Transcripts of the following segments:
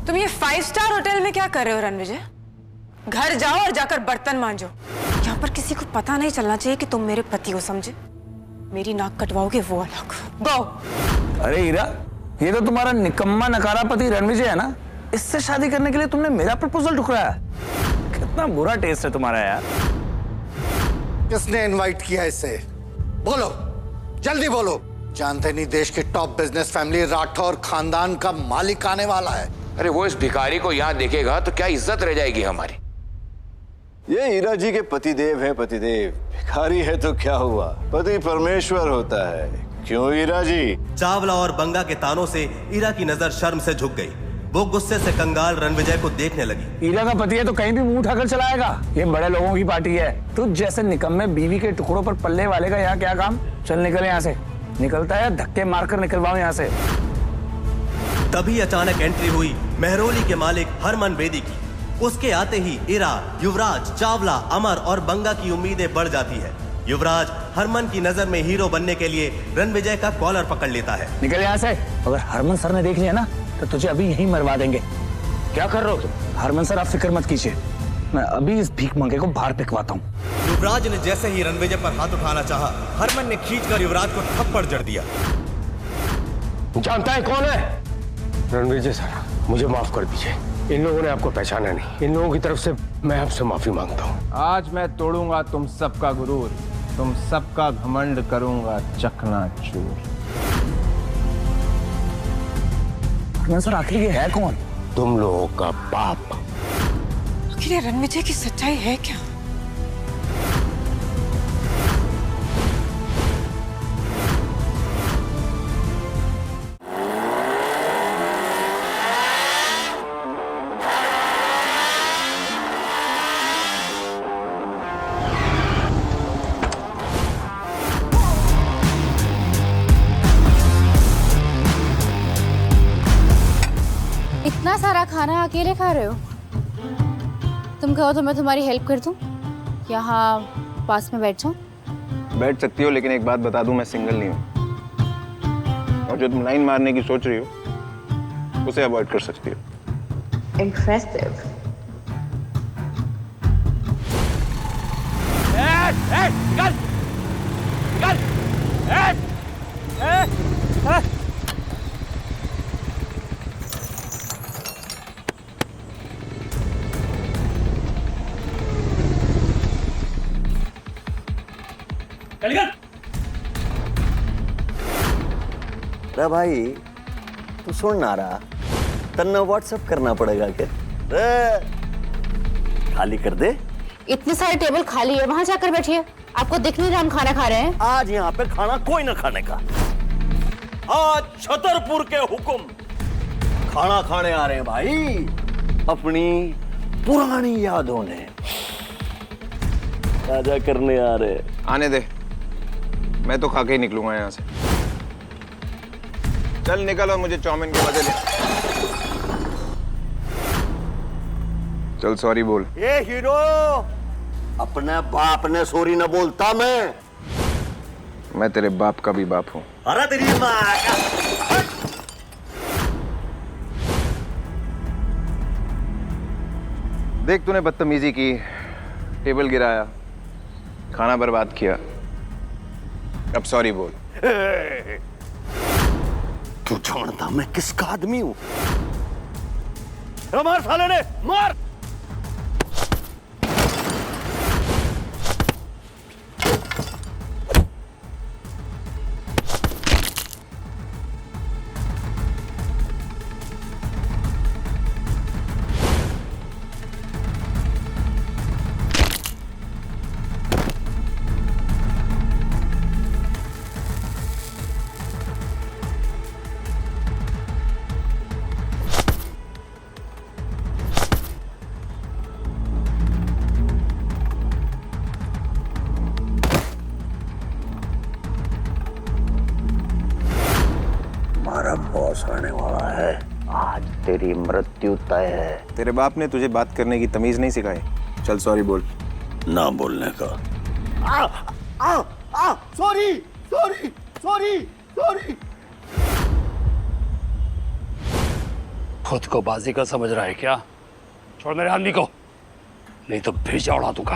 तुम ये 5 star hotel में क्या कर रहे हो रणविजय? घर जाओ और जाकर बर्तन मांजो। यहाँ पर किसी को पता नहीं चलना चाहिए कि तुम मेरे पति हो, समझे? मेरी नाक कटवाओगे वो अलग। गो। अरे हीरा, ये तो तुम्हारा निकम्मा नकारा पति रणविजय है ना? इससे शादी करने के लिए तुमने मेरा प्रपोजल ठुकराया। कितना बुरा टेस्ट है तुम्हारा यार। किसने इनवाइट किया इसे? बोलो, जल्दी बोलो। जानते नहीं देश की टॉप बिजनेस फैमिली राठौर खानदान का मालिक आने वाला है। अरे वो इस भिखारी को यहाँ देखेगा तो क्या इज्जत रह जाएगी हमारी। ये हीरा जी के पतिदेव है। पतिदेव भिखारी है तो क्या हुआ, पति परमेश्वर होता है। क्यों हीरा जी? चावला और बंगा के तानों से हीरा की नजर शर्म से झुक गई। वो गुस्से से कंगाल रणविजय को देखने लगी। हीरा का पति है तो कहीं भी मुंह उठाकर चलाएगा। ये बड़े लोगों की पार्टी है। तुझ जैसे निकम्मे बीवी के टुकड़ों पर पल्ले वाले का यहाँ क्या काम? चल निकल यहाँ से। निकलता है धक्के मारकर निकलवाओ यहाँ से। तभी अचानक एंट्री हुई मेहरोली के मालिक हरमन बेदी की। उसके आते ही हीरा, युवराज, चावला, अमर और बंगा की उम्मीदें बढ़ जाती है। युवराज हरमन की नजर में हीरो बनने के लिए रणविजय का कॉलर पकड़ लेता है। निकल यहाँ से। अगर हरमन सर ने देख लिया ना तो तुझे अभी यहीं मरवा देंगे। क्या कर रहे हो तुम? हरमन सर आप फिक्र मत कीजिए, मैं अभी इस भीख मंगे को बाहर फेंकवाता हूँ। युवराज ने जैसे ही रणविजय पर हाथ उठाना चाहा, हरमन ने खींचकर युवराज को थप्पड़ जड़ दिया। जानता है कौन है? रणविजय सर, मुझे माफ कर दीजिए। इन लोगों ने आपको पहचाना नहीं। इन लोगों की तरफ से मैं आपसे माफी मांगता हूँ। आज मैं तोड़ूंगा तुम सबका गुरूर, तुम सबका घमंड करूंगा चकनाचूर। सर आखिर ये है कौन? तुम लोगों का बाप। आखिर ये रणविजय की सच्चाई है क्या? इतना सारा खाना अकेले खा रहे हो? तुम कहो तो मैं तुम्हारी हेल्प कर दूं? यहाँ पास में बैठ जाओ। बैठ सकती हो, लेकिन एक बात बता दूं, मैं सिंगल नहीं हूँ। और जो तुम लाइन मारने की सोच रही हो उसे अवॉइड कर सकती हो। इम्प्रेसिव। अरे भाई तू सुन ना रहा, तन्ना व्हाट्सएप करना पड़ेगा क्या? खाली कर दे। इतने सारे टेबल खाली है, वहां जाकर बैठिए। आपको दिख नहीं रहा हम खाना खा रहे हैं? आज यहाँ पे खाना कोई ना खाने का। आज छतरपुर के हुक्म खाना खाने आ रहे हैं भाई। अपनी पुरानी यादों ने ताजा करने आ रहे। आने दे, मैं तो खा के ही निकलूंगा यहाँ से। चल निकल और मुझे चाउमीन के बदले चल सॉरी बोल। ये हीरो, अपने बाप ने सॉरी न बोलता। मैं तेरे बाप का भी बाप हूँ। अरे तेरी माँ का। देख तूने बदतमीजी की, टेबल गिराया, खाना बर्बाद किया, अब सॉरी बोल। तू जानता मैं किसका आदमी हूं? मार साले ने, मार। बॉस आने वाला है, आज तेरी मृत्यु तय है। तेरे बाप ने तुझे बात करने की तमीज नहीं सिखाई? चल सॉरी बोल। ना बोलने का। Sorry sorry sorry sorry. खुद को बाजी का समझ रहा है क्या? छोड़ मेरे आदमी को, नहीं तो भेजा उड़ा दूंगा।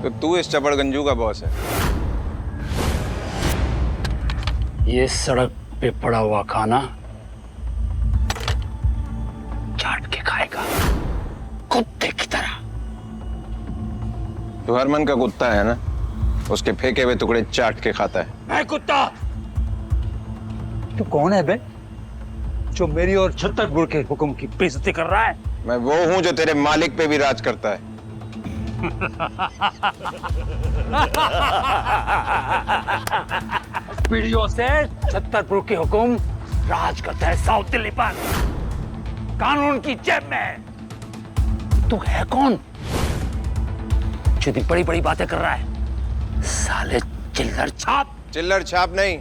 तो तू इस चपड़गंजू का बॉस है? ये सड़क पे पड़ा हुआ खाना चाट के खाएगा, कुत्ते की तरह। तू हरमन का कुत्ता है ना? उसके फेंके हुए टुकड़े चाट के खाता है। मैं कुत्ता? तू कौन है बे, जो मेरी और छत्तरपुर के हुक्म की बेइज्जती कर रहा है? मैं वो हूं जो तेरे मालिक पे भी राज करता है। पीढ़ियों से छत्तरपुर के हुक्म राज करता है साउथ दिल्ली पर, कानून की जेब में। तू है कौन जो इतनी बड़ी बड़ी बातें कर रहा है? साले चिल्लर छाप। चिल्लर छाप नहीं,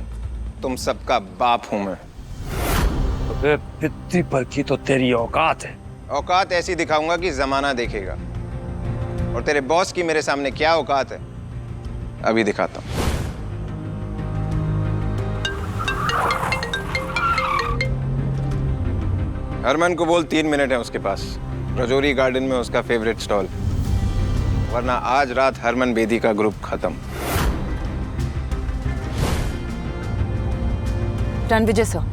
तुम सबका बाप हूं मैं। अबे पित्ती पर की तो तेरी औकात है। औकात ऐसी दिखाऊंगा कि जमाना देखेगा, और तेरे बॉस की मेरे सामने क्या औकात है अभी दिखाता हूं। हरमन को बोल 3 मिनट है उसके पास, रजौरी गार्डन में उसका फेवरेट स्टॉल, वरना आज रात हरमन बेदी का ग्रुप खत्म। रणविजय सर,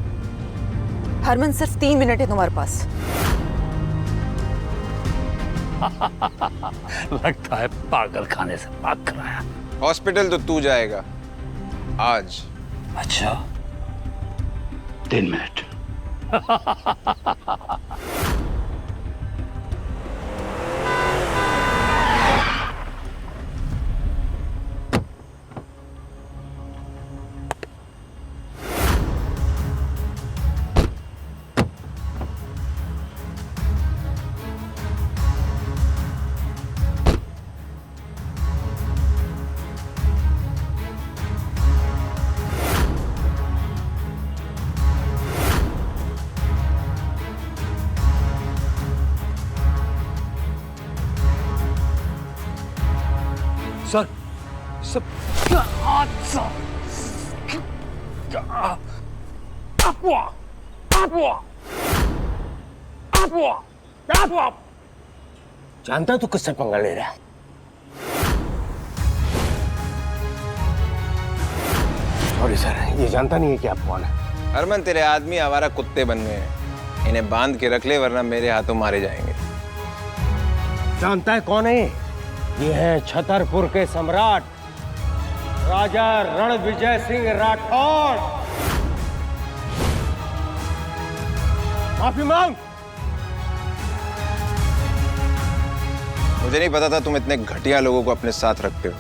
हरमन सिर्फ 3 मिनट है तुम्हारे पास। लगता है पागल खाने से भाग कर आया। हॉस्पिटल तो तू जाएगा आज। अच्छा, 3 मिनट। सर, सब जानता तू किससे पंगा ले रहा है? सॉरी सर, ये जानता नहीं है कि आप कौन है। हरमन, तेरे आदमी आवारा कुत्ते बन गए हैं, इन्हें बांध के रख ले वरना मेरे हाथों मारे जाएंगे। जानता है कौन है? ये है छतरपुर के सम्राट राजा रणविजय सिंह राठौड़। माफी मांग। मुझे नहीं पता था तुम इतने घटिया लोगों को अपने साथ रखते हो।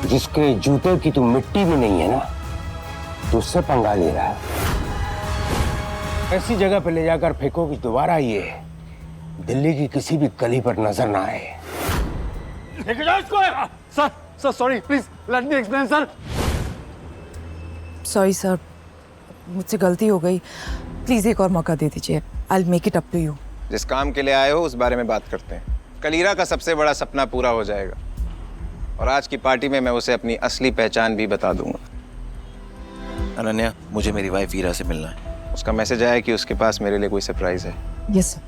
जिसके जूते की तू मिट्टी में नहीं है ना, तो उससे पंगा ले रहा है। ऐसी जगह पे ले जाकर फेंको कि दोबारा ये दिल्ली की किसी भी गली पर नजर ना आए। लेके जाओ इसको। Sir sorry, please let me explain sir. Sorry sir, मुझसे गलती हो गई, प्लीज एक और मौका दे दीजिए। I will make it up to you. जिस काम के लिए आए हो उस बारे में बात करते हैं। कलीरा का सबसे बड़ा सपना पूरा हो जाएगा, और आज की पार्टी में मैं उसे अपनी असली पहचान भी बता दूंगा। अनन्या, मुझे मेरी वाइफ वीरा से मिलना है। उसका मैसेज आया कि उसके पास मेरे लिए कोई सरप्राइज है। Yes sir.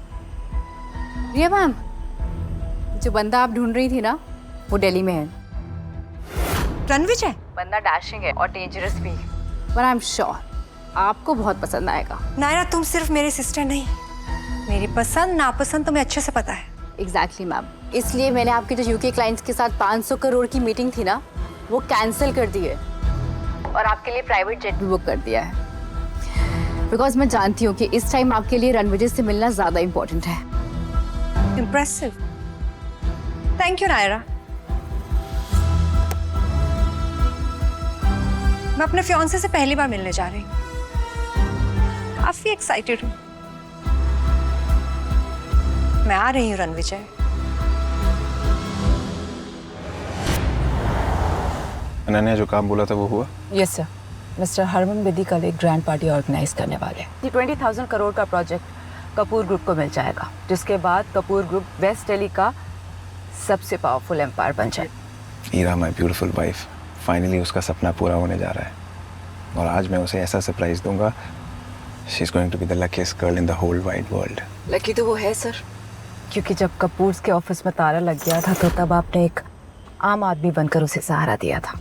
रिया मैम, जो बंदा आप ढूंढ रही थी ना, वो दिल्ली में है। रणविजय? बंदा डैशिंग है और डेंजरस भी, पर आई एम श्योर आपको बहुत पसंद आएगा। नायरा, तुम सिर्फ मेरी सिस्टर नहीं, मेरी पसंद नापसंद तुम्हें अच्छे से पता है। एग्जैक्टली मैम, इसलिए मैंने आपके जो यूके क्लाइंट्स के साथ 500 करोड़ की मीटिंग थी ना, वो कैंसिल कर दी है और आपके लिए प्राइवेट जेट भी बुक कर दिया है। बिकॉज मैं जानती हूँ कि इस टाइम आपके लिए रणविजय से मिलना ज्यादा इंपॉर्टेंट है। Impressive, thank you Naira. मैं अपने फियांसे से पहली बार मिलने जा रही हूँ, काफी एक्साइटेड हूँ। मैं आ रही हूँ रणविजय। अनन्या, जो काम बोला था वो हुआ? Yes sir, Mister Harman Bedi कल एक ग्रैंड पार्टी ऑर्गेनाइज करने वाले हैं। ये 20,000 करोड़ का प्रोजेक्ट कपूर ग्रुप को मिल जाएगा, जिसके बाद कपूर ग्रुप वेस्ट दिल्ली का सबसे पावरफुल एम्पायर बन जाए। Ira my beautiful wife, finally उसका सपना पूरा होने जा रहा है और आज मैं उसे ऐसा सरप्राइज दूंगा, she is going to be the luckiest girl in the whole wide world. Lucky तो वो है सर, क्योंकि जब कपूर के ऑफिस में ताला लग गया था तो तब आपने एक आम आदमी बनकर उसे सहारा दिया था।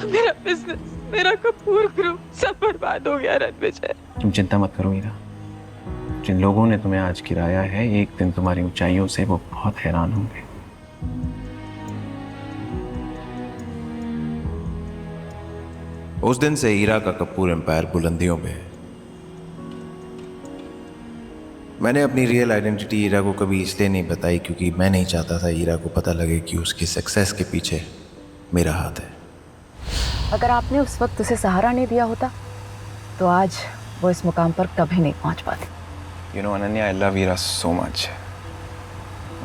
मेरा बिजनेस, मेरा कपूर ग्रुप सब बर्बाद हो गया रणविजय। तुम चिंता मत करो ईरा, जिन लोगों ने तुम्हें आज गिराया है एक दिन तुम्हारी ऊंचाइयों से वो बहुत हैरान होंगे। उस दिन से ईरा का कपूर एम्पायर बुलंदियों में है। मैंने अपनी रियल आइडेंटिटी ईरा को कभी इसलिए नहीं बताई क्योंकि मैं नहीं चाहता था ईरा को पता लगे कि उसकी सक्सेस के पीछे मेरा हाथ है। अगर आपने उस वक्त उसे सहारा नहीं दिया होता तो आज वो इस मुकाम पर कभी नहीं पहुंच पाती। You know Ananya, I love Ira so much.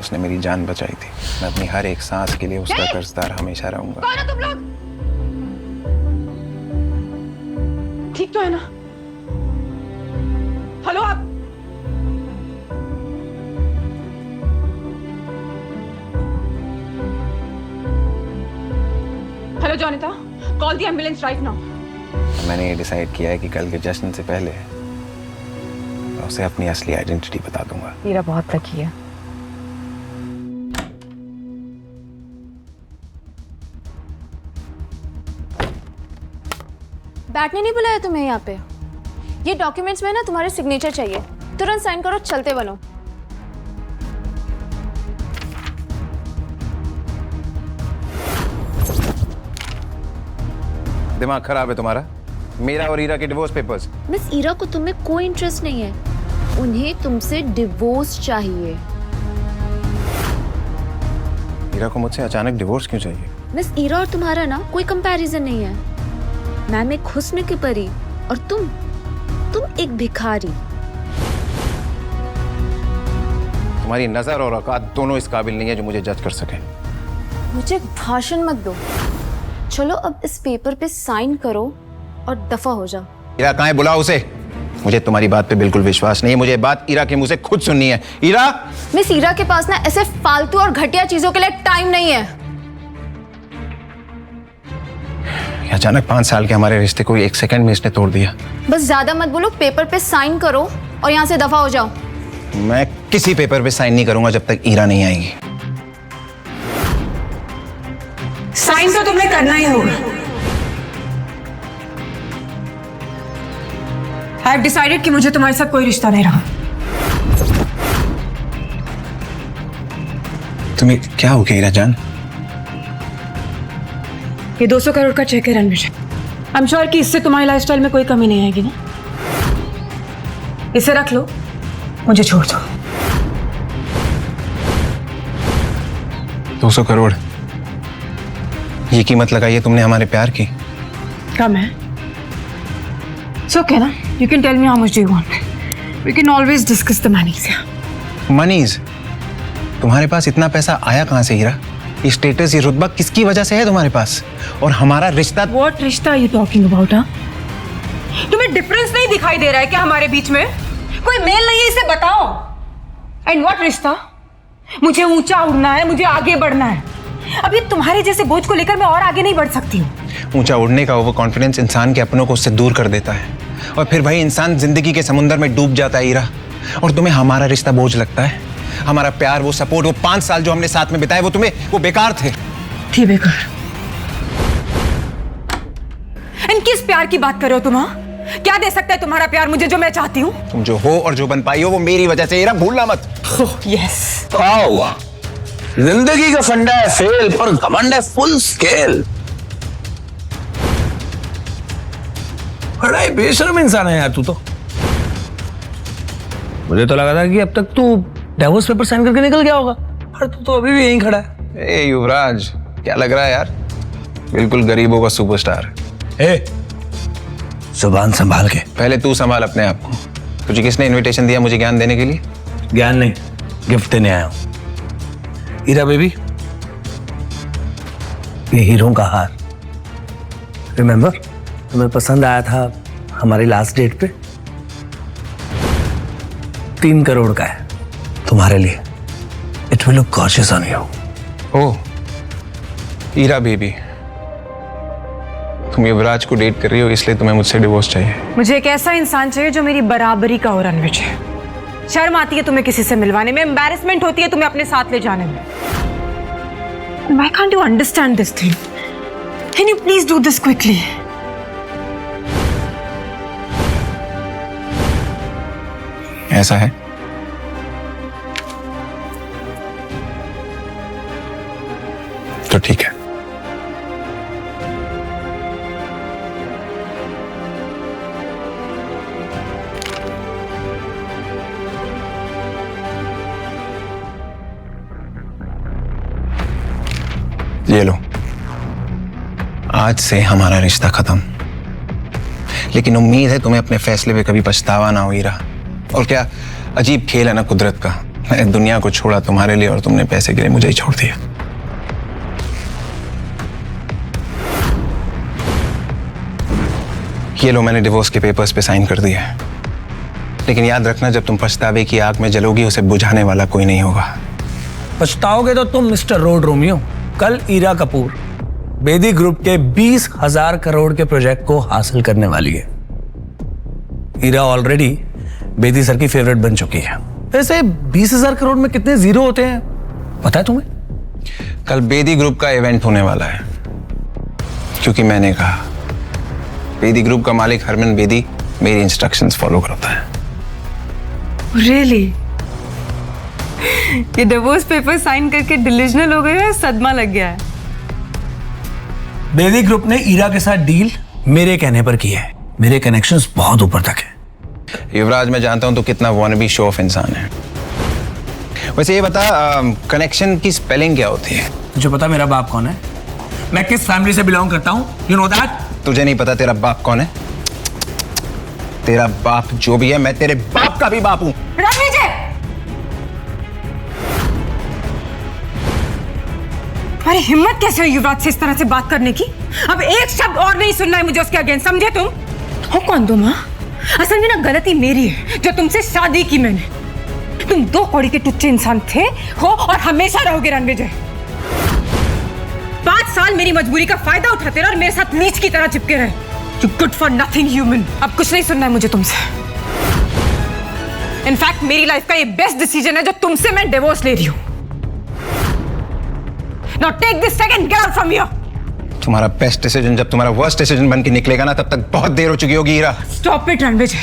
उसने मेरी जान बचाई थी। मैं अपनी हर एक सांस के लिए उसका कर्जदार हमेशा रहूंगा। कौन हो तुम लोग? ठीक तो है ना? हेलो आप? Hello Jonita, call the ambulance right now. मैंने ये डिसाइड किया है कि कल के जश्न से पहले मैं उसे अपनी असली आइडेंटिटी बता दूंगा। ईरा बहुत लकी है। बैठने नहीं बुलाया तुम्हें यहाँ पे? ये डॉक्यूमेंट्स में ना तुम्हारे सिग्नेचर चाहिए, तुरंत साइन करो, चलते बनो। दिमाग खराब है तुम्हारा? मेरा और ईरा के डिवोर्स पेपर्स। मिस ईरा को तुम्हें कोई इंटरेस्ट नहीं है, उन्हें तुमसे डिवोर्स चाहिए। ईरा को मुझसे अचानक डिवोर्स क्यों चाहिए? मिस ईरा और तुम्हारा ना कोई कंपैरिजन नहीं है। मैम एक हुस्न की परी और तुम एक भिखारी। तुम्हारी नजर और औकात दोनों इस काबिल नहीं है जो मुझे जज कर सके। मुझे भाषण मत दो, चलो अब इस पेपर पे साइन करो और दफा हो जाओ। ईरा कहाँ है? बुलाओ उसे। मुझे तुम्हारी बात पे बिल्कुल विश्वास नहीं है, मुझे बात ईरा के मुंह से खुद सुननी है। ईरा! मिस ईरा के पास ना ऐसे फालतू और घटिया चीजों के लिए टाइम नहीं है। अचानक 5 साल के हमारे रिश्ते को 1 सेकंड में इसने तोड़ दिया। बस ज्यादा मत बोलो, पेपर पे साइन करो और यहाँ से दफा हो जाओ। मैं किसी पेपर पे साइन नहीं करूंगा जब तक ईरा नहीं आएगी। साइन तो तुम्हें करना ही होगा। आई हैव डिसाइडेड कि मुझे तुम्हारे साथ कोई रिश्ता नहीं रहा। तुम्हें क्या हो गया ईरा जान? ये 200 करोड़ का चेक है रणविजय। आई एम श्योर कि इससे तुम्हारी लाइफस्टाइल में कोई कमी नहीं आएगी ना? इसे रख लो, मुझे छोड़ दो। 200 करोड़? ये कीमत लगाई है तुमने हमारे प्यार की? कम है? It's okay ना? You can tell me how much do you want. We can always discuss the monies. मनीज? तुम्हारे पास इतना पैसा आया कहाँ से हीरा? ये स्टेटस, ये रुतबा किसकी वजह से है तुम्हारे पास? और हमारा रिश्ता? What रिश्ता are you talking about, हाँ? तुम्हें डिफरेंस नहीं दिखाई दे रहा है क्या हमारे बीच में? कोई मेल नहीं है, इसे बताओ। And what रिश्ता? मुझे ऊंचा उड़ना है, मुझे आगे बढ़ना है। अभी तुम्हारे जैसे बोझ को लेकर मैं और आगे नहीं बढ़ सकती हूँ। ऊंचा उड़ने का ओवर कॉन्फिडेंस इंसान के अपनों को उससे दूर कर देता है और फिर वही इंसान जिंदगी के समुंदर में डूब जाता है ईरा। और तुम्हें हमारा रिश्ता बोझ लगता है? हमारा प्यार, वो सपोर्ट, वो 5 साल जो हमने साथ में बिताए, वो तुम्हें वो बेकार थे? थी बेकार। इन किस प्यार की बात कर रहे हो तुम? हाँ? क्या दे सकता है तुम्हारा प्यार मुझे जो मैं चाहती हूँ? तुम जो हो और जो बन पाई हो वो मेरी वजह से ईरा, भूलना मत। यस। क्या हुआ? जिंदगी का फंडा है फेल, पर घमंड है फुल स्केल। बड़ा ही बेशर्म इंसान है यार तू तो। मुझे तो लगा था कि अब तक तू डिवोर्स पेपर साइन करके निकल गया होगा, पर तू तो अभी भी यहीं खड़ा है। ए युवराज, क्या लग रहा है यार? बिल्कुल गरीबों का सुपरस्टार। ए, जुबान संभाल के। पहले तू संभाल अपने आप को। तुझे किसने इनविटेशन दिया मुझे ज्ञान देने के लिए? ज्ञान नहीं, गिफ्ट देने आया हूं। ईरा बेबी, ये हीरों का हार, रिमेम्बर तुम्हें पसंद आया था हमारी लास्ट डेट पे? 3 करोड़ का है तुम्हारे लिए। It will look gorgeous on you. Oh Ira baby, तुम युवराज को डेट कर रही हो इसलिए तुम्हें मुझसे डिवोर्स चाहिए? मुझे एक ऐसा इंसान चाहिए जो मेरी बराबरी का हो रणवीर। शर्म आती है तुम्हें किसी से मिलवाने में, एम्बैरेसमेंट होती है तुम्हें अपने साथ ले जाने में। Why can't you understand this thing? Can you please do this quickly? ऐसा है? तो ठीक है। ये लो, आज से हमारा रिश्ता खत्म। लेकिन उम्मीद है तुम्हें अपने फैसले पे कभी पछतावा ना हो ईरा। और क्या अजीब खेल है ना कुदरत का। मैंने दुनिया को छोड़ा तुम्हारे लिए और तुमने पैसे के लिए मुझे ही छोड़ दिया। ये लो, मैंने डिवोर्स के पेपर्स पे साइन कर दिया है। लेकिन याद रखना, जब तुम पछतावे की आग में जलोगी उसे बुझाने वाला कोई नहीं होगा। पछताओगे तो तुम मिस्टर रोड रोमियो। कल ईरा कपूर बेदी ग्रुप के 20,000 करोड़ के प्रोजेक्ट को हासिल करने वाली है। ईरा ऑलरेडी बेदी सर की फेवरेट बन चुकी है। वैसे 20,000 करोड़ में कितने जीरो होते हैं पता है तुम्हें? कल बेदी ग्रुप का इवेंट होने वाला है, क्योंकि मैंने कहा। बेदी ग्रुप का मालिक हरमन बेदी मेरी इंस्ट्रक्शंस फॉलो करता है। Really? ये डिवोर्स पेपर साइन करके डिलीजनल हो गए या सदमा लग गया है? बेदी ग्रुप ने ईरा के साथ डील मेरे कहने पर की है। मेरे कनेक्शंस बहुत ऊपर तक है। युवराज, मैं जानता हूं तो कितना वॉनबी शो ऑफ इंसान है। वैसे ये बता, कनेक्शन की स्पेलिंग क्या होती है? तुझे पता मेरा बाप कौन है? मैं किस फैमिली से बिलोंग करता हूं? You know that? तुझे नहीं पता तेरा बाप कौन है? तेरा बाप जो भी है, मैं तेरे बाप का भी बाप हूं। तुम्हारी हिम्मत कैसे हुई युवराज से इस तरह से बात करने की? अब एक शब्द और नहीं सुनना है मुझे उसके अगेंस्ट, समझे तुम? हो कौन तुम? असल में ना गलती मेरी है जो तुमसे शादी की मैंने। तुम 2 कौड़ी के टुच्चे इंसान थे, हो और हमेशा रहोगे रणविजय। 5 साल मेरी मजबूरी का फायदा उठाते रहे और मेरे साथ नीच की तरह चिपके रहे। You good for nothing human। अब कुछ नहीं सुनना है मुझे तुमसे। इनफैक्ट मेरी लाइफ का ये बेस्ट डिसीजन है जो तुमसे मैं डिवोर्स ले रही हूं। Now take this second, get out from here। तुम्हारा बेस्ट डिसीजन जब तुम्हारा वर्स्ट डिसीजन बन के निकलेगा ना, तब तक बहुत देर हो चुकी होगी ईरा। Stop it Ranvijay.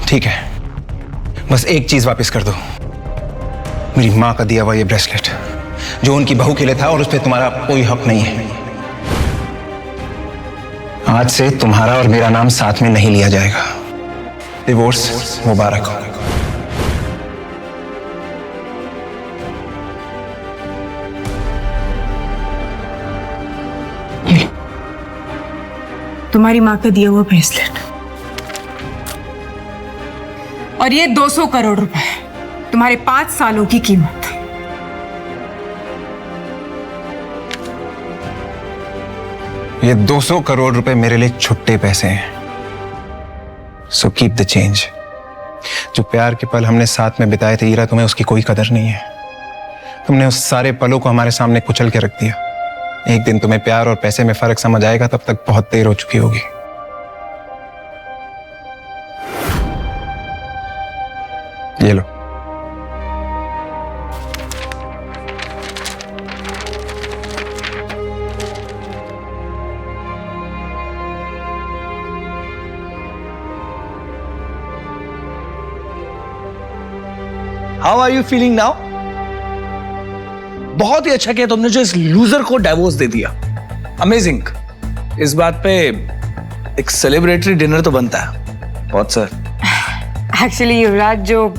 ठीक है, बस एक चीज वापस कर दो, मेरी माँ का दिया हुआ ये ब्रेसलेट जो उनकी बहू के लिए था, और उस पर तुम्हारा कोई हक नहीं है। आज से तुम्हारा और मेरा नाम साथ में नहीं लिया जाएगा। डिवोर्स मुबारक हो। तुम्हारी माँ का दिया हुआ ब्रेसलेट और ये 200 करोड़ रुपए, तुम्हारे 5 सालों की कीमत। ये 200 करोड़ रुपए मेरे लिए छुट्टे पैसे हैं। So keep the change. जो प्यार के पल हमने साथ में बिताए थे ईरा, तुम्हें उसकी कोई कदर नहीं है। तुमने उस सारे पलों को हमारे सामने कुचल के रख दिया। एक दिन तुम्हें प्यार और पैसे में फर्क समझ आएगा, तब तक बहुत देर हो चुकी होगी। ये लो। How are you feeling now? बहुत ही अच्छा किया तुमने जो इस लूजर को डिवोर्स दे दिया। अमेजिंग। इस बात पे एक सेलिब्रेटरी डिनर तो बनता है। बहुत सर। एक्चुअली युवराज, जो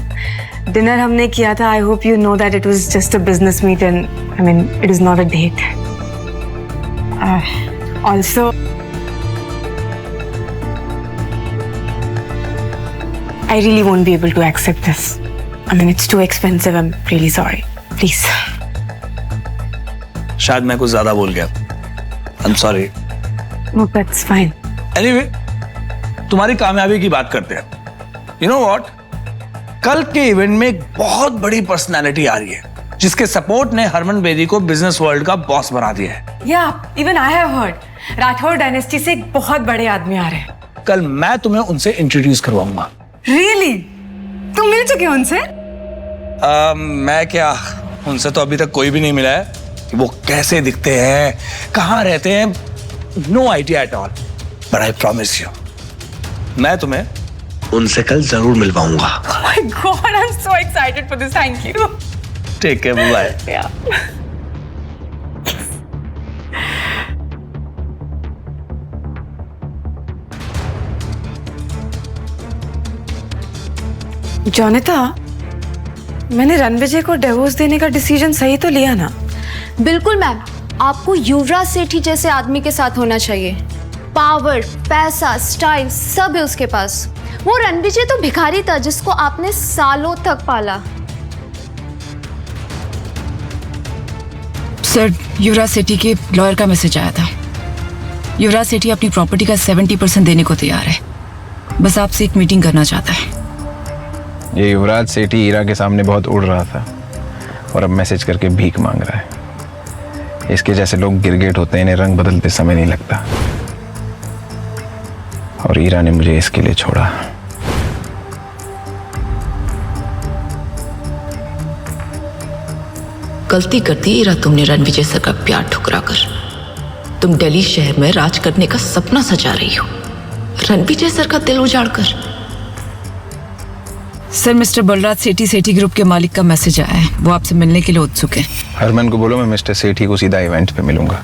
डिनर हमने किया था, I hope you know that it was just a business meet and I mean it is not a date. Also I really won't be able to accept this. I mean, it's too expensive. I'm really sorry. Please. शायद मैं कुछ ज्यादा बोल गया। I'm sorry. No, that's fine. Anyway, तुम्हारी कामयाबी की बात करते हैं। You know what? कल के इवेंट में एक बहुत बड़ी पर्सनालिटी आ रही है जिसके सपोर्ट ने हरमन बेदी को बिजनेस वर्ल्ड का बॉस बना दिया है। या even I have heard Rathore dynasty से एक बहुत बड़े आदमी आ रहे हैं। कल मैं तुम्हें उनसे इंट्रोड्यूस करवाऊंगा। रियली? तुम मिल चुके हो उनसे? मैं क्या, उनसे तो अभी तक कोई भी नहीं मिला है। वो कैसे दिखते हैं, कहाँ रहते हैं, no idea at all, but I promise you मैं तुम्हें उनसे कल जरूर मिलवाऊंगा। Oh my God, I'm so excited for this. Thank you. ठीक है, बाय। Yeah. जोनिता, मैंने रणविजय को डिवोर्स देने का डिसीजन सही तो लिया ना? बिल्कुल मैम, आपको युवराज सेठी जैसे आदमी के साथ होना चाहिए। पावर, पैसा, स्टाइल सब है उसके पास। वो रणविजय तो भिखारी था जिसको आपने सालों तक पाला। सर, युवराज सेठी के लॉयर का मैसेज आया था। युवराज सेठी अपनी प्रॉपर्टी का 70% देने को तैयार है। बस आपसे एक मीटिंग करना चाहता है। ये युवराज सेठी ईरा के सामने बहुत उड़ रहा था और अब मैसेज करके भीख मांग रहा है। इसके जैसे लोग गिरगिट होते हैं, इन्हें रंग बदलते समय नहीं लगता। और ईरा ने मुझे इसके लिए छोड़ा। गलती कर दी ईरा तुमने रणविजय सर का प्यार ठुकरा कर। तुम दिल्ली शहर में राज करने का सपना सजा रही हो, रणविजय सर का दिल उजाड़ कर। सर, मिस्टर बलराज सेठी सेठी ग्रुप के मालिक का मैसेज आया है। वो आपसे मिलने के लिए उत्सुक है। हरमन को बोलो मैं मिस्टर सेठी को सीधा इवेंट पे मिलूंगा।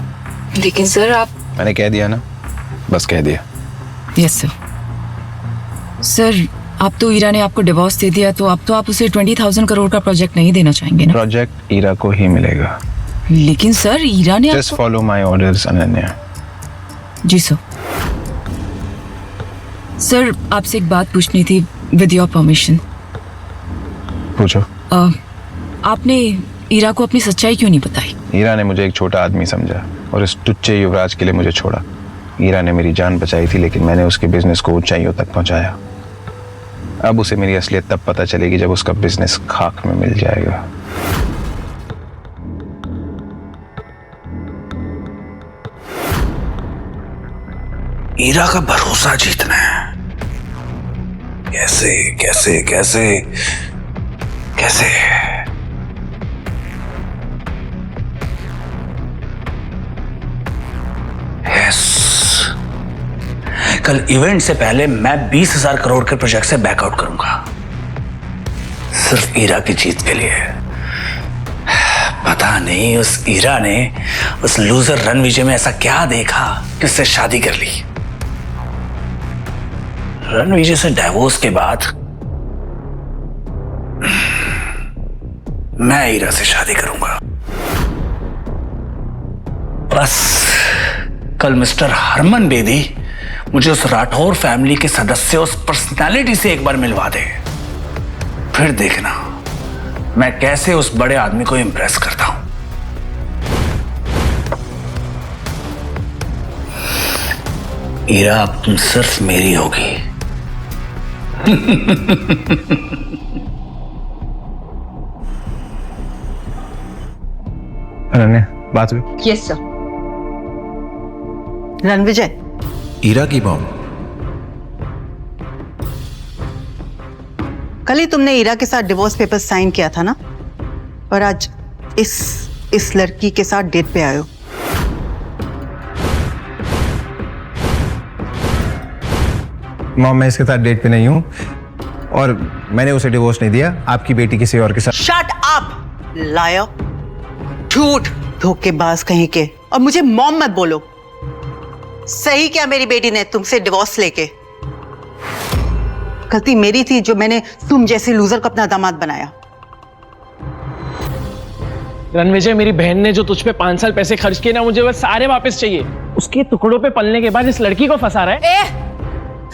लेकिन सर आप... मैंने कह दिया ना, बस कह दिया। Yes sir. सर, अब तो ईरा ने आपको डिवोर्स दे दिया, तो अब तो आप उसे 20,000 करोड़ का प्रोजेक्ट नहीं देना चाहेंगे ना? प्रोजेक्ट ईरा को ही मिलेगा। लेकिन सर, ईरा ने just follow my orders Ananya. जी सर। सर, आपसे एक बात पूछनी थी, विद योर परमिशन। पूछो। आपने ईरा को अपनी सच्चाई क्यों नहीं बताई? ईरा ने मुझे एक छोटा आदमी समझा और इस टुच्चे युवराज के लिए मुझे छोड़ा। ईरा ने मेरी जान बचाई थी, लेकिन मैंने उसके बिजनेस को ऊंचाइयों तक पहुंचाया। अब उसे मेरी असलियत तब पता चलेगी जब उसका बिजनेस खाक में मिल जाएगा। ईरा का भरोसा जीतना है। कैसे कैसे कैसे कैसे? कल इवेंट से पहले मैं 20,000 करोड़ के प्रोजेक्ट से बैकआउट करूंगा, सिर्फ ईरा की जीत के लिए। पता नहीं उस ईरा ने उस लूजर रणविजय में ऐसा क्या देखा कि उससे शादी कर ली। रणविजय से डिवोर्स के बाद मैं ईरा से शादी करूंगा। बस कल मिस्टर हरमन बेदी मुझे उस राठौर फैमिली के सदस्य, उस पर्सनालिटी से एक बार मिलवा दे, फिर देखना मैं कैसे उस बड़े आदमी को इंप्रेस करता हूं। ईरा अब तुम सिर्फ मेरी होगी। अनन्या, बात हुई? Yes sir. रणविजय, ईरा की मॉम, कल ही तुमने ईरा के साथ डिवोर्स पेपर साइन किया था ना, और आज इस लड़की के साथ डेट पे आए हो। मॉम, मैं इसके साथ डेट पे नहीं हूं और मैंने उसे डिवोर्स नहीं दिया। आपकी बेटी किसी और के साथ। शट अप लायर, झूठ, धोखेबाज कहीं के। और मुझे मॉम मत बोलो। सही क्या मेरी बेटी ने तुमसे डिवोर्स लेके? गलती मेरी थी जो मैंने तुम जैसे लूजर को अपना दामाद बनाया। रणविजय, मेरी बहन ने जो तुझ पे 5 साल पैसे खर्च किए ना, मुझे वो सारे वापस चाहिए। उसके टुकड़ों पे पलने के बाद इस लड़की को फंसा रहा है।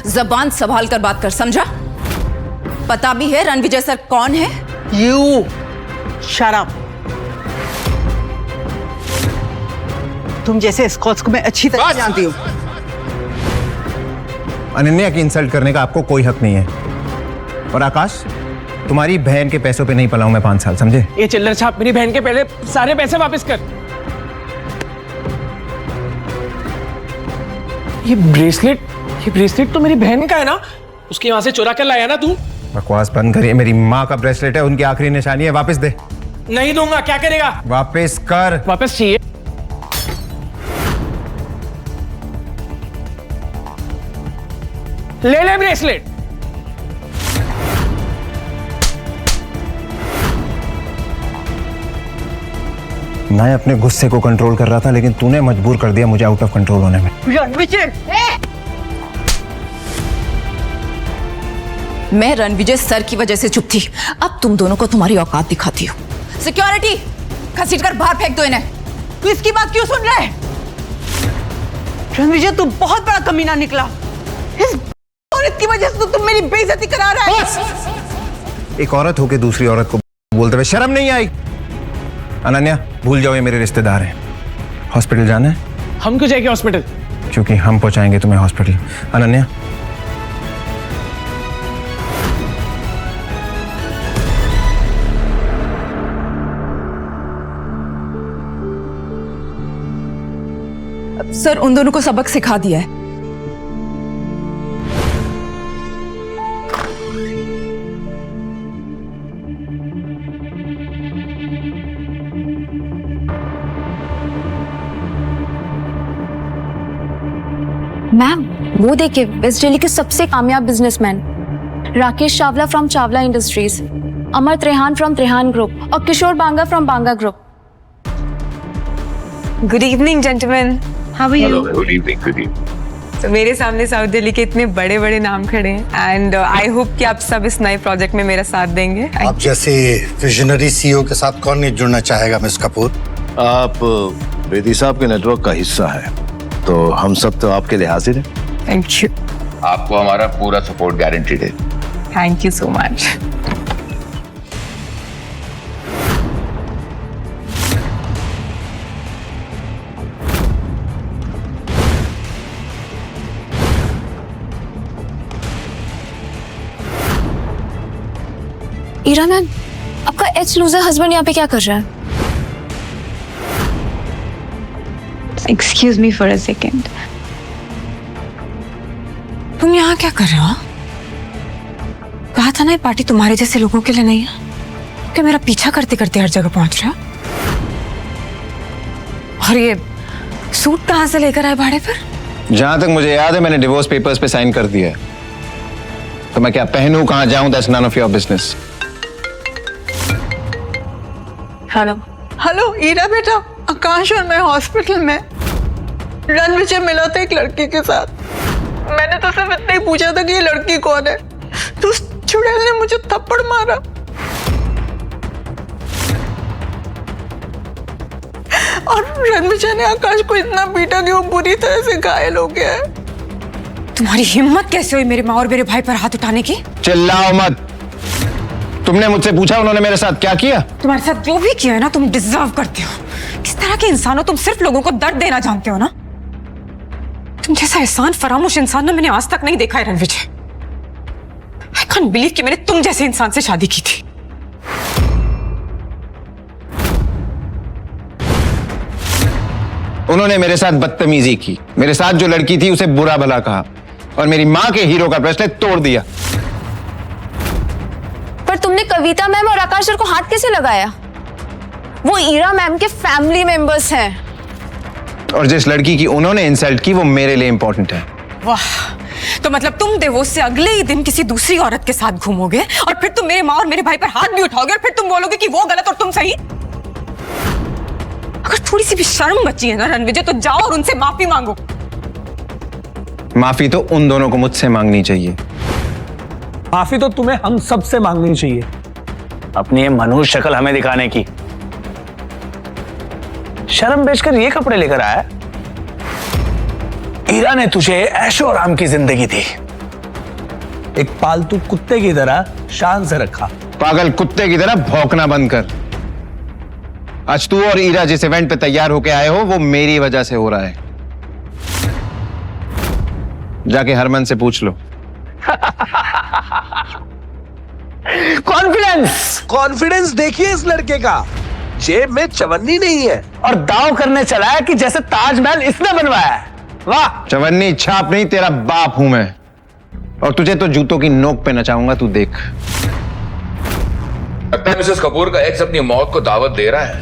जबान संभाल कर बात कर, समझा? पता भी है रणविजय सर कौन है? You shut up. तुम जैसे स्कॉट्स को मैं अच्छी तरह जानती हूँ। अनन्या की इंसल्ट करने का आपको कोई हक नहीं है। और आकाश, तुम्हारी बहन के पैसों पे नहीं पला हूं मैं 5 साल, समझे? ये चिल्लर छाप मेरी बहन के पहले सारे पैसे वापस कर। ये ब्रेसलेट तो मेरी बहन का है ना? उसके वहां से चुरा कर लाया ना तू? बकवास बंद करिए। मेरी माँ का ब्रेसलेट है, उनकी आखिरी निशानी है, वापस दे। नहीं दूंगा। क्या करेगा? वापस कर। वापस चाहिए। ले ले ब्रेसलेट। मैं अपने गुस्से को कंट्रोल कर रहा था, लेकिन तूने मजबूर कर दिया मुझे आउट ऑफ कंट्रोल होने में। मैं रणविजय सर की वजह से चुप थी, अब तुम दोनों को तुम्हारी औकात दिखाती हूँ। सिक्योरिटी, घसीट कर बाहर फेंक दो इन्हें। तू इसकी बात क्यों सुन रहा है? रणविजय, तू बहुत बड़ा कमीना निकला। इस औरत की वजह से तो तुम मेरी बेइज्जती करा रहा है। एक औरत होके दूसरी औरत को बोलते हुए शर्म नहीं आई? अनन्या, भूल जाओ ये मेरे रिश्तेदार हैं। हॉस्पिटल जाना है? हम क्यों जाएंगे हॉस्पिटल? क्योंकि हम पहुंचाएंगे तुम्हें हॉस्पिटल। अनन्या, सर उन दोनों को सबक सिखा दिया है। मैम, वो देखिए, वेस्ट दिल्ली के सबसे कामयाब businessman Rakesh Chawla from Chawla industries, Amar Trehan from Trehan group और Kishore Banga from Banga group. Good evening gentleman, how are you? Good evening, good evening. तो मेरे सामने साउथ दिल्ली के इतने बड़े बड़े नाम खड़े हैं एंड आई होप कि आप सब इस नए प्रोजेक्ट में मेरा साथ देंगे। आप जैसे विजनरी सीईओ के साथ कौन नहीं जुड़ना चाहेगा मिस कपूर? आप बेदी साहब के नेटवर्क का हिस्सा है, तो हम सब तो आपके लिए हाजिर हैं। Thank you. आपको हमारा पूरा सपोर्ट गारंटीड है। Thank you so much. Ira ma'am, आपका एच लूजर हस्बैंड यहाँ पे क्या कर रहा है? Excuse me for a second, तुम यहाँ क्या कर रहे हो? कहा था ना ये पार्टी तुम्हारे जैसे लोगों के लिए नहीं है। क्या मेरा पीछा करते करते हर जगह पहुंच रहे हो? और ये सूट कहाँ से लेकर आए भाड़े पर? जहां तक मुझे याद है मैंने डिवोर्स पेपर्स पे साइन कर दिया है, तो मैं क्या पहनूं, कहां जाऊं, that's none of your business. Hello hello Ira बेटा, आकाश और मैं हॉस्पिटल में। रणविजय मिला था एक लड़की के साथ। मैंने तो सिर्फ इतना ही पूछा था कि ये लड़की कौन है, तो उस चुड़ैल ने मुझे थप्पड़ मारा। और रणविजय ने आकाश को इतना पीटा कि वो बुरी तरह से घायल हो गया है। तुम्हारी हिम्मत कैसे हुई मेरे माँ और मेरे भाई पर हाथ उठाने की? चिल्लाओ मत। तुमने मुझसे पूछा उन्होंने मेरे साथ क्या किया? तुम्हारे साथ जो भी किया है ना, तुम डिजर्व करते हो। किस तरह के इंसान हो तुम? सिर्फ लोगों को दर्द देना जानते हो ना। तुम जैसा एहसान फरामोश इंसान ना मैंने आज तक नहीं देखा है रणविजय। आई कांट बिलीव कि मैंने तुम जैसे इंसान से शादी की थी। उन्होंने मेरे साथ बदतमीजी की, मेरे साथ जो लड़की थी उसे बुरा भला कहा और मेरी माँ के हीरो का ब्रेसलेट तोड़ दिया। पर तुमने कविता मैम और आकाश सर को हाथ कैसे लगाया? वो ईरा मैम के फैमिली मेंबर्स हैं। और जिस लड़की की उन्होंने इंसल्ट की वो मेरे लिए इंपॉर्टेंट है। वाह, तो मतलब तुम डिवोर्स से अगले ही दिन किसी दूसरी औरत के साथ घूमोगे और फिर तुम मेरे माँ और मेरे भाई पर हाथ भी उठाओगे और फिर तुम बोलोगे कि वो गलत और तुम सही? अगर थोड़ी सी भी शर्म बची है ना रणविजय, तो जाओ और उनसे माफी मांगो। माफी तो उन दोनों को मुझसे मांगनी चाहिए। माफी तो तुम्हें हम सब से मांगनी चाहिए, अपनी ये मनुष्य शक्ल हमें दिखाने की। शर्म बेचकर ये कपड़े लेकर आया। ईरा ने तुझे ऐशो आराम की जिंदगी दी, एक पालतू कुत्ते की तरह शान से रखा। पागल कुत्ते की तरह भौंकना बंद कर। आज तू और ईरा जिस इवेंट पे तैयार होके आए हो वो मेरी वजह से हो रहा है। जाके हरमन से पूछ लो। कॉन्फिडेंस। कॉन्फिडेंस देखिए इस लड़के का, जेब में चवन्नी नहीं है और दांव करने चला है कि जैसे ताजमहल इसने बनवाया है। वाह। चवन्नी छाप नहीं, तेरा बाप हूं मैं, और तुझे तो जूतों की नोक पे नचाऊंगा, तू देख। लगता है मिसेस कपूर का एक्स अपनी मौत को दावत दे रहा है।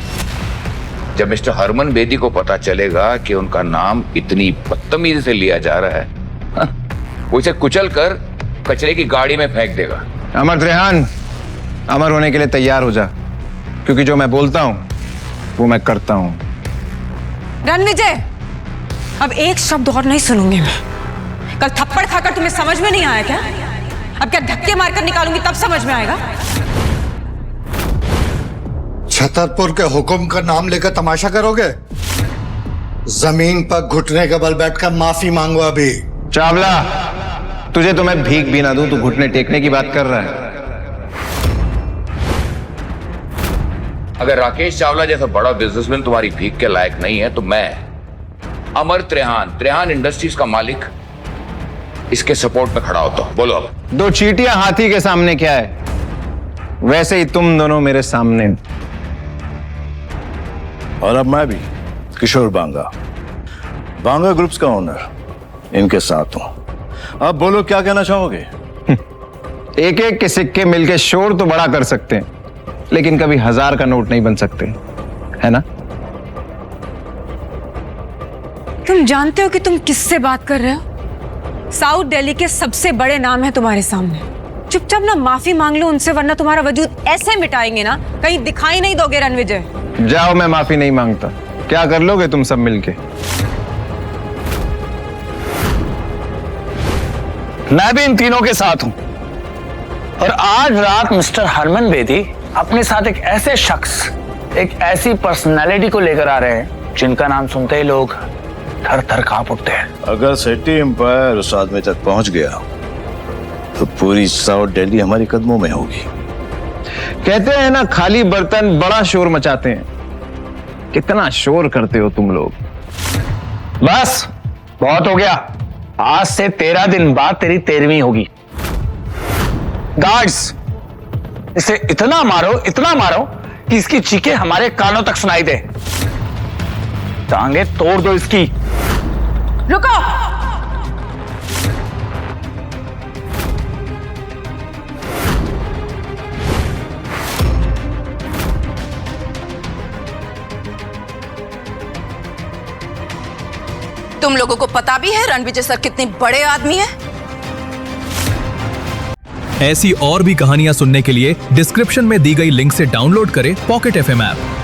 जब मिस्टर हरमन बेदी को पता चलेगा कि उनका नाम इतनी बदतमीजी से लिया जा रहा है, वो इसे कुचल कर कचरे की गाड़ी में फेंक देगा। अमर त्रेहान, अमर होने के लिए तैयार हो जा, क्योंकि जो मैं बोलता हूं वो मैं करता हूं। रणविजय, अब एक शब्द और नहीं सुनूंगी मैं। कल थप्पड़ खाकर तुम्हें समझ में नहीं आया क्या? अब क्या धक्के मारकर निकालूंगी तब समझ में आएगा? छतरपुर के हुक्म का नाम लेकर तमाशा करोगे? जमीन पर घुटने के बल बैठकर माफी मांगो अभी। चावला, तुझे तो मैं भीख भी ना दूं, तू घुटने टेकने की बात कर रहा है। अगर राकेश चावला जैसा बड़ा बिजनेसमैन तुम्हारी भीख के लायक नहीं है, तो मैं अमर त्रेहान, त्रेहान इंडस्ट्रीज का मालिक, इसके सपोर्ट में खड़ा होता हूं। बोलो अब। दो चींटियां हाथी के सामने क्या है, वैसे ही तुम दोनों मेरे सामने। और अब मैं भी किशोर बांगा, बांगा ग्रुप्स का ओनर, इनके साथ हूं। अब बोलो क्या कहना चाहोगे? एक एक के सिक्के मिलके शोर तो बड़ा कर सकते हैं, लेकिन कभी 1000 का नोट नहीं बन सकते, है ना? तुम जानते हो कि तुम किससे बात कर रहे हो? साउथ दिल्ली के सबसे बड़े नाम है तुम्हारे सामने। चुपचाप ना माफी मांग लो उनसे, वरना तुम्हारा वजूद ऐसे मिटाएंगे ना, कहीं दिखाई नहीं दोगे रणविजय। जाओ, मैं माफी नहीं मांगता। क्या कर लोगे तुम सब मिलके? मैं भी इन तीनों के साथ हूं, और आज रात मिस्टर हरमन बेदी अपने साथ एक ऐसे शख्स, एक ऐसी पर्सनालिटी को लेकर आ रहे हैं जिनका नाम सुनते ही लोग थर थर कांप उठते हैं। अगर सिटी एम्पायर उस आदमी तक पहुंच गया तो पूरी साउथ दिल्ली हमारी कदमों में होगी। कहते हैं ना, खाली बर्तन बड़ा शोर मचाते हैं। कितना शोर करते हो तुम लोग। बस बहुत हो गया। आज से 13 दिन बाद तेरी 13वीं होगी। गार्ड्स, इसे इतना मारो कि इसकी चीखें हमारे कानों तक सुनाई दे। टांगे तोड़ दो इसकी। रुको। तुम लोगों को पता भी है रणविजय सर कितने बड़े आदमी हैं? ऐसी और भी कहानियां सुनने के लिए डिस्क्रिप्शन में दी गई लिंक से डाउनलोड करें पॉकेट FM ऐप।